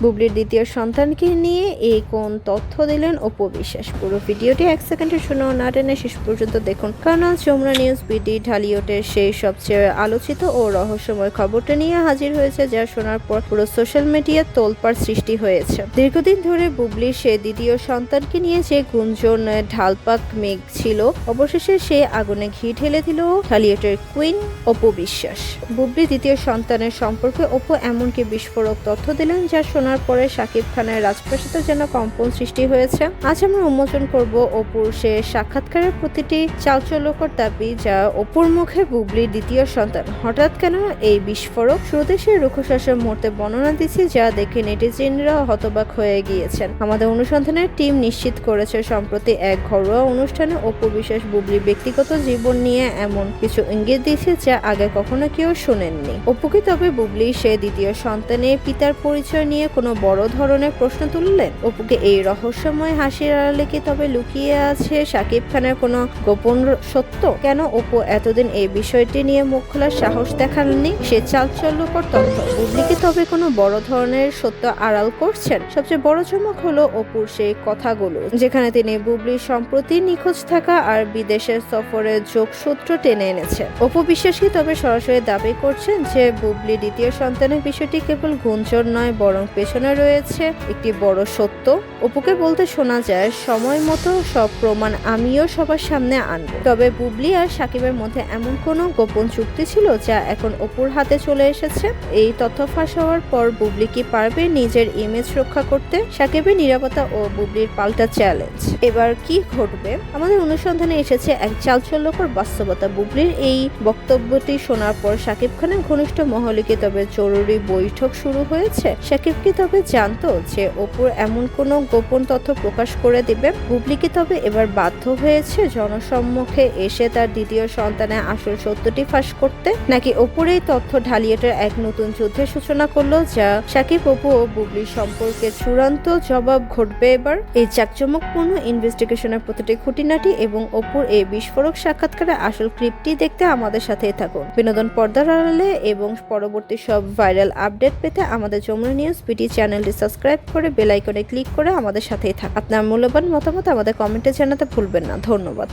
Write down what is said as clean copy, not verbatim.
বুবলির দ্বিতীয় সন্তানকে নিয়ে এই কোন তথ্য দিলেন অপু বিশ্বাস। পুরো ভিডিওটি 1 সেকেন্ডের জন্য না টেনে শেষ পর্যন্ত দেখুন, কারণ আজ যমুনা নিউজ বিডি ঢালিউডের সেই সবচেয়ে আলোচিত ও রহস্যময় খবরটা নিয়ে হাজির হয়েছে, যা শোনার পর পুরো সোশ্যাল মিডিয়ায় তোলপাড় সৃষ্টি হয়েছে। দীর্ঘদিন ধরে বুবলির সে দ্বিতীয় সন্তানকে নিয়ে যে গুঞ্জন ঢালপাক মেঘ ছিল, অবশেষে সে আগুনে ঘি ঢেলে দিল ঢালিউডের কুইন অপু বিশ্বাস। বুবলির দ্বিতীয় সন্তানের সম্পর্কে অপু এমনকি বিস্ফোরক তথ্য দিলেন, যা শোনার পরে শাকিব খানের রাজপ্রাসাদে যেন কম্পন সৃষ্টি হয়েছে। আজ আমরা উন্মোচন করব অপুর সে সাক্ষাৎকারের প্রতিটি চাঞ্চল্যকর দাবি, যা অপুর মুখে বুবলির দ্বিতীয় সন্তান হঠাৎ কেন এই বিস্ফোরক। শুরুতে সে রুক্ষশ্বাসের মুহূর্তে বর্ণনা দিচ্ছি, যা দেখে নেটিজেনরা হতবাক হয়ে গিয়েছেন। আমাদের অনুসন্ধানের টিম নিশ্চিত করেছে, সম্প্রতি এক ঘরোয়া অনুষ্ঠানে অপু বিশ্বাস বুবলির ব্যক্তিগত জীবন নিয়ে এমন কিছু ইঙ্গিত দিয়েছে, যা আগে কখনো কেউ শোনেননি। অপুকে তবে বুবলি সে দ্বিতীয় সন্তানের পিতার পরিচয় নিয়ে কোনো বড় ধরনের প্রশ্ন তুললেন। অপুকে এই রহস্যময় হাসির আড়ালে কি তবে লুকিয়ে আছে শাকিব খানের কোনো গোপন সত্য? কেন অপু এতদিন এই বিষয়টি নিয়ে মুখ খোলার সাহস দেখাননি? সে চাঞ্চল্যকর তথ্য, বুবলি কি তবে কোনো বড় ধরনের সত্য আড়াল করছেন? সবচেয়ে বড় চমক হলো অপুর সেই কথাগুলো, যেখানে তিনি বুবলির সম্প্রতি নিখোঁজ থাকা আর বিদেশের সফরের যোগসূত্র টেনে এনেছে। অপু বিশ্বাস কি তবে সরাসরি দাবি করছেন যে বুবলি দ্বিতীয় সন্তানের বিষয়টি কেবল গুঞ্জন নয়, বরং পেছনে রয়েছে একটি বড় সত্য। অপুকে বলতে শোনা যায়, সময় মতো সব প্রমাণ আমিও সবার সামনে আনব। তবে বুবলি আর সাকিবের মধ্যে এমন কোনো গোপন চুক্তি ছিল, যা এখন অপুর হাতে চলে এসেছে। এই তথ্য ফাঁস হওয়ার পর বুবলি কি পারবে নিজের ইমেজ রক্ষা করতে? সাকিবের নিরাপত্তা ও বুবলির পাল্টা চ্যালেঞ্জ। এবার কি ঘটবে? আমাদের অনুসন্ধানে এসেছে এক চাঞ্চল্যকর বাস্তবতা। বুবলির এই বক্তব্যটি শোনার পর সাকিব খানের ঘনিষ্ঠ মহলে কি তবে জরুরি বৈঠক শুরু হয়েছে? সাকিব কি তবে জানতো যে অপুর এমন কোনো গোপন তথ্য প্রকাশ করে দিবে? বুবলি কি তবে এবার বাধ্য হয়েছে জনসম্মুখে এসে তার দ্বিতীয় সন্তানের আসল সত্যটি ফাঁস করতে? নাকি অপুর এই তথ্য ঢালিউডের এক নতুন যুদ্ধের সূচনা করলো, যা সাকিব, অপু ও বুবলির সম্পর্কে চূড়ান্ত জবাব ঘটবে এবার? এই জাঁকজমকপূর্ণ ইনভেস্টিগেশনের প্রতিটি খুঁটিনাটি এবং অপুর এই বিস্ফোরক সাক্ষাৎকারের আসল ক্লিপটি দেখতে আমাদের সাথেই থাকুন। বিনোদন পর্দার আড়ালে এবং পরবর্তী সব ভাইরাল আপডেট পেতে আমাদের যমুনা নিউজ বিডি চ্যানেলটি সাবস্ক্রাইব করে বেল আইকনে ক্লিক করে আমাদের সাথেই থাকুন। আপনার মূল্যবান মতামত আমাদের কমেন্টে জানাতে ভুলবেন না। ধন্যবাদ।